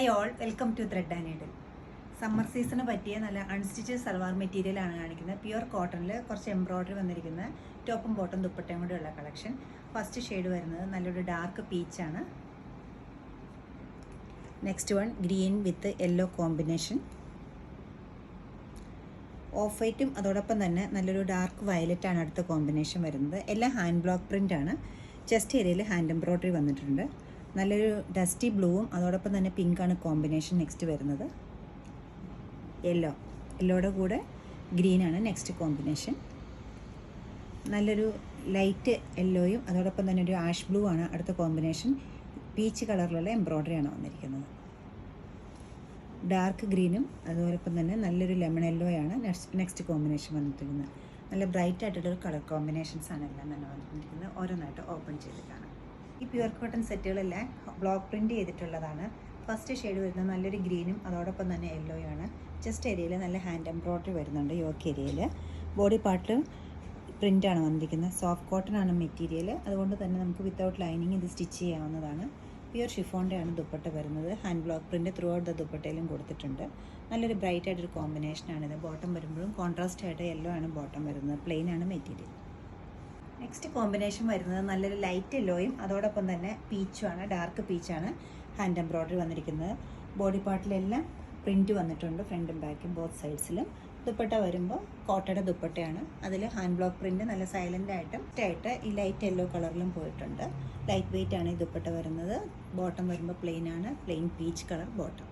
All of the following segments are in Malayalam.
Hi all, welcome to Thread and Needle. Summer season പറ്റിയ നല്ല അൺസ്റ്റിച്ചഡ് സൽവാർ മെറ്റീരിയലാണ് കാണിക്കുന്നത്. പ്യുവർ കോട്ടണിൽ കുറച്ച് എംബ്രോയ്ഡറി വന്നിരിക്കുന്ന ടോപ്പും ബോട്ടും ദുപ്പട്ടയും കൂടെയുള്ള കളക്ഷൻ. ഫസ്റ്റ് ഷെയ്ഡ് വരുന്നത് നല്ലൊരു ഡാർക്ക് പീച്ചാണ്. Next one green with yellow combination. Off വൈറ്റും അതോടൊപ്പം തന്നെ നല്ലൊരു ഡാർക്ക് വയലറ്റാണ് അടുത്ത കോമ്പിനേഷൻ വരുന്നത്. എല്ലാം ഹാൻഡ് ബ്ലോക്ക് പ്രിൻ്റാണ്. ചെസ്റ്റ് ഏരിയയിൽ ഹാൻഡ് എംബ്രോയ്ഡറി വന്നിട്ടുണ്ട്. നല്ലൊരു ഡസ്റ്റി ബ്ലൂവും അതോടൊപ്പം തന്നെ പിങ്കാണ് കോമ്പിനേഷൻ നെക്സ്റ്റ് വരുന്നത്. യെല്ലോയുടെ കൂടെ ഗ്രീനാണ് നെക്സ്റ്റ് കോമ്പിനേഷൻ. നല്ലൊരു ലൈറ്റ് യെല്ലോയും അതോടൊപ്പം തന്നെ ഒരു ആഷ് ബ്ലൂ ആണ് അടുത്ത കോമ്പിനേഷൻ. പീച്ച് കളറിലുള്ള എംബ്രോയ്ഡറിയാണ് വന്നിരിക്കുന്നത്. ഡാർക്ക് ഗ്രീനും അതോടൊപ്പം തന്നെ നല്ലൊരു ലെമൺ യെല്ലോയാണ് നെക്സ്റ്റ് കോമ്പിനേഷൻ വന്നിരിക്കുന്നത്. നല്ല ബ്രൈറ്റ് ആയിട്ടുള്ളൊരു കളർ കോമ്പിനേഷൻസാണ് എല്ലാം തന്നെ വന്നിരിക്കുന്നത്. ഓരോന്നായിട്ട് ഓപ്പൺ ചെയ്ത് കാണാം. ഈ പ്യുവർ കോട്ടൺ സെറ്റുകളെല്ലാം ബ്ലോക്ക് പ്രിൻറ്റ് ചെയ്തിട്ടുള്ളതാണ്. ഫസ്റ്റ് ഷെയ്ഡ് വരുന്നത് നല്ലൊരു ഗ്രീനും അതോടൊപ്പം തന്നെ യെല്ലോയാണ്. ചെസ്റ്റ് ഏരിയയിൽ നല്ല ഹാൻഡ് എംബ്രോയ്ഡറി വരുന്നുണ്ട്. യോക്ക് ഏരിയയിൽ ബോഡി പാർട്ട് പ്രിൻ്റാണ് വന്നിരിക്കുന്നത്. സോഫ്റ്റ് കോട്ടൺ ആണ് മെറ്റീരിയൽ. അതുകൊണ്ട് തന്നെ നമുക്ക് വിത്തൗട്ട് ലൈനിങ് ഇത് സ്റ്റിച്ച് ചെയ്യാവുന്നതാണ്. പ്യുവർ ഷിഫോണിൻ്റെ ആണ് ദുപ്പട്ട വരുന്നത്. Hand block print throughout the ദുപ്പട്ടയിലും കൊടുത്തിട്ടുണ്ട്. നല്ലൊരു ബ്രൈറ്റ് ആയിട്ടൊരു കോമ്പിനേഷനാണിത്. ബോട്ടം വരുമ്പോഴും കോൺട്രാസ്റ്റ് ആയിട്ട് യെല്ലോ ആണ് ബോട്ടം വരുന്നത്. പ്ലെയിൻ ആണ് മെറ്റീരിയൽ. നെക്സ്റ്റ് കോമ്പിനേഷൻ വരുന്നത് നല്ലൊരു ലൈറ്റ് യെല്ലോയും അതോടൊപ്പം തന്നെ പീച്ചുമാണ്. ഡാർക്ക് പീച്ചാണ് ഹാൻഡ് എംബ്രോയ്ഡറി വന്നിരിക്കുന്നത്. ബോഡി പാർട്ടിലെല്ലാം പ്രിൻറ്റ് വന്നിട്ടുണ്ട്, ഫ്രണ്ടും ബാക്കും ബോത്ത് സൈഡ്സിലും. ദുപ്പട്ട വരുമ്പോൾ കോട്ടയുടെ ദുപ്പട്ടയാണ്. അതിൽ ഹാൻഡ് ബ്ലോക്ക് പ്രിൻറ്റ് നല്ല സൈലൻ്റ് ആയിട്ട് ഈ ലൈറ്റ് യെല്ലോ കളറിലും പോയിട്ടുണ്ട്. ലൈറ്റ് വെയിറ്റ് ആണ് ഈ ദുപ്പട്ട വരുന്നത്. ബോട്ടം വരുമ്പോൾ പ്ലെയിൻ പീച്ച് കളർ ബോട്ടം.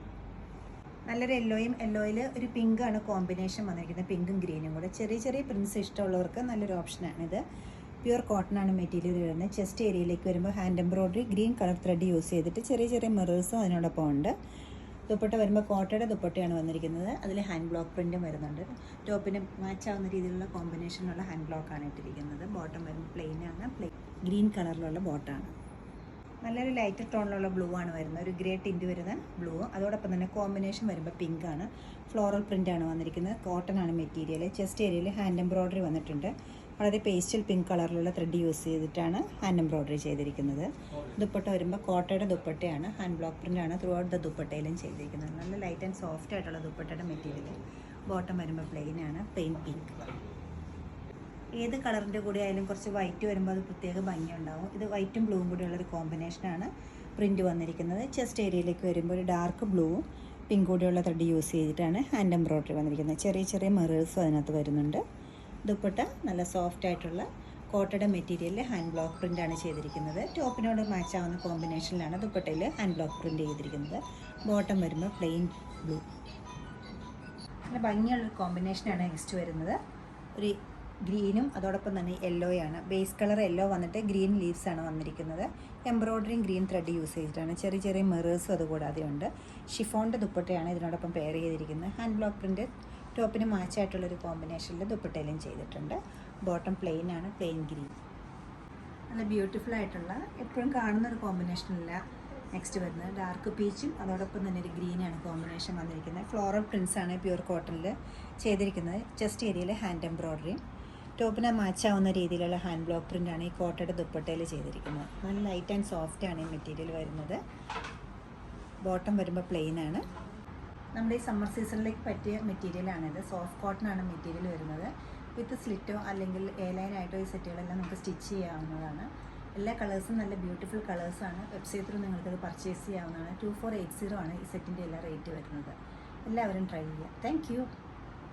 നല്ലൊരു യെല്ലോയിൽ ഒരു പിങ്കാണ് കോമ്പിനേഷൻ വന്നിരിക്കുന്നത്. പിങ്കും ഗ്രീനും കൂടെ. ചെറിയ പ്രിൻസ് ഇഷ്ടമുള്ളവർക്ക് നല്ലൊരു ഓപ്ഷനാണിത്. പ്യുവർ കോട്ടൺ ആണ് മെറ്റീരിയൽ വരുന്നത്. ചെസ്റ്റ് ഏരിയയിലേക്ക് വരുമ്പോൾ hand embroidery green colour thread use ചെയ്തിട്ട് ചെറിയ മിറേഴ്സും അതിനോടൊപ്പം ഉണ്ട്. ദുപ്പട്ട വരുമ്പോൾ കോട്ടയുടെ ദുപ്പട്ടയാണ് വന്നിരിക്കുന്നത്. അതിൽ ഹാൻഡ് ബ്ലോക്ക് പ്രിൻറ്റും വരുന്നുണ്ട്. ടോപ്പിന് മാച്ചാവുന്ന രീതിയിലുള്ള കോമ്പിനേഷനിലുള്ള ഹാൻഡ് ബ്ലോക്കാണ് ഇട്ടിരിക്കുന്നത്. ബോട്ടം വരുമ്പോൾ പ്ലെയിൻ ഗ്രീൻ കളറിലുള്ള ബോട്ടാണ്. നല്ലൊരു ലൈറ്റ് ടോണിലുള്ള ബ്ലൂ ആണ് വരുന്നത്. ഒരു ഗ്രേ ടിൻറ്റ് വരുന്ന ബ്ലൂ. അതോടൊപ്പം തന്നെ കോമ്പിനേഷൻ വരുമ്പോൾ പിങ്കാണ്. ഫ്ലോറൽ പ്രിൻ്റാണ് വന്നിരിക്കുന്നത്. കോട്ടൺ ആണ് മെറ്റീരിയൽ. ചെസ്റ്റ് ഏരിയയിൽ ഹാൻഡ് എംബ്രോയ്ഡറി വന്നിട്ടുണ്ട്. വളരെ പേസ്റ്റൽ പിങ്ക് കളറിലുള്ള ത്രെഡ് യൂസ് ചെയ്തിട്ടാണ് ഹാൻഡ് എംബ്രോയ്ഡറി ചെയ്തിരിക്കുന്നത്. ദുപ്പട്ട വരുമ്പോൾ കോട്ടയുടെ ദുപ്പട്ടയാണ്. ഹാൻഡ് ബ്ലോക്ക് പ്രിൻ്റാണ് ത്രൂ ഔട്ട് ദ ദുപ്പട്ടയിലും ചെയ്തിരിക്കുന്നത്. നല്ല ലൈറ്റ് ആൻഡ് സോഫ്റ്റ് ആയിട്ടുള്ള ദുപ്പട്ടയുടെ മെറ്റീരിയൽ. ബോട്ടം വരുമ്പോൾ പ്ലെയിൻ പിങ്ക്. ഏത് കളറിൻ്റെ കൂടെ ആയാലും കുറച്ച് വൈറ്റ് വരുമ്പോൾ അത് പ്രത്യേക ഭംഗിയുണ്ടാവും. ഇത് വൈറ്റും ബ്ലൂവും കൂടെയുള്ളൊരു കോമ്പിനേഷനാണ് പ്രിൻറ്റ് വന്നിരിക്കുന്നത്. ചെസ്റ്റ് ഏരിയയിലേക്ക് വരുമ്പോൾ ഒരു ഡാർക്ക് ബ്ലൂവും പിങ്ക് കൂടെയുള്ള ത്രെഡ് യൂസ് ചെയ്തിട്ടാണ് ഹാൻഡ് എംബ്രോയ്ഡറി വന്നിരിക്കുന്നത്. ചെറിയ മിറേഴ്സും അതിനകത്ത് വരുന്നുണ്ട്. ദുപ്പട്ട നല്ല സോഫ്റ്റ് ആയിട്ടുള്ള കോട്ടയുടെ മെറ്റീരിയലിൽ ഹാൻഡ് ബ്ലോക്ക് പ്രിൻ്റാണ് ചെയ്തിരിക്കുന്നത്. ടോപ്പിനോട് മാച്ചാവുന്ന കോമ്പിനേഷനിലാണ് ദുപ്പട്ടയിൽ ഹാൻഡ് ബ്ലോക്ക് പ്രിൻ്റ് ചെയ്തിരിക്കുന്നത്. ബോട്ടം വരുമ്പോൾ പ്ലെയിൻ ബ്ലൂ. നല്ല ഭംഗിയുള്ളൊരു കോമ്പിനേഷനാണ് നെക്സ്റ്റ് വരുന്നത്. ഒരു ഗ്രീനും അതോടൊപ്പം തന്നെ യെല്ലോയാണ്. ബേസ് കളർ യെല്ലോ വന്നിട്ട് ഗ്രീൻ ലീവ്സാണ് വന്നിരിക്കുന്നത്. എംബ്രോയ്ഡറിയും ഗ്രീൻ ത്രെഡ് യൂസ് ചെയ്തിട്ടാണ്. ചെറിയ മിറേഴ്സും അതുകൂടാതെ ഉണ്ട്. ഷിഫോണിൻ്റെ ദുപ്പട്ടയാണ് ഇതിനോടൊപ്പം പെയർ ചെയ്തിരിക്കുന്നത്. ഹാൻഡ് ബ്ലോക്ക് പ്രിൻറ്റ് ടോപ്പിന് മാച്ചായിട്ടുള്ളൊരു കോമ്പിനേഷനിൽ ദുപ്പട്ടയിലും ചെയ്തിട്ടുണ്ട്. Bottom plain green. നല്ല ബ്യൂട്ടിഫുൾ ആയിട്ടുള്ള എപ്പോഴും കാണുന്നൊരു കോമ്പിനേഷനല്ല നെക്സ്റ്റ് വരുന്നത്. ഡാർക്ക് പീച്ചും അതോടൊപ്പം തന്നെ ഒരു ഗ്രീനാണ് കോമ്പിനേഷൻ വന്നിരിക്കുന്നത്. ഫ്ലോറൽ പ്രിൻസാണ് പ്യുവർ കോട്ടണിൽ ചെയ്തിരിക്കുന്നത്. ചെസ്റ്റ് ഏരിയയിൽ ഹാൻഡ് എംബ്രോയ്ഡറിയും ടോപ്പിന് മാച്ചാവുന്ന രീതിയിലുള്ള ഹാൻഡ് ബ്ലോക്ക് പ്രിൻ്റാണ് ഈ കോട്ടയുടെ ദുപ്പട്ടയിൽ ചെയ്തിരിക്കുന്നത്. നല്ല ലൈറ്റ് ആൻഡ് സോഫ്റ്റ് ആണ് ഈ മെറ്റീരിയൽ വരുന്നത്. ബോട്ടം വരുമ്പോൾ പ്ലെയിനാണ്. നമ്മുടെ ഈ സമ്മർ സീസണിലേക്ക് പറ്റിയ മെറ്റീരിയലാണിത്. സോഫ്റ്റ് കോട്ടൺ ആണ് മെറ്റീരിയൽ വരുന്നത്. വിത്ത് സ്ലിറ്റോ അല്ലെങ്കിൽ എയർലൈനായിട്ടോ ഈ സെറ്റുകളെല്ലാം നമുക്ക് സ്റ്റിച്ച് ചെയ്യാവുന്നതാണ്. എല്ലാ കളേഴ്സും നല്ല ബ്യൂട്ടിഫുൾ കളേഴ്സാണ്. വെബ്സൈറ്റ് ത്രൂ നിങ്ങൾക്കത് പർച്ചേസ് ചെയ്യാവുന്നതാണ്. 2480 ആണ് ഈ സെറ്റിൻ്റെ എല്ലാ റേറ്റ് വരുന്നത്. എല്ലാവരും ട്രൈ ചെയ്യുക. Thank you.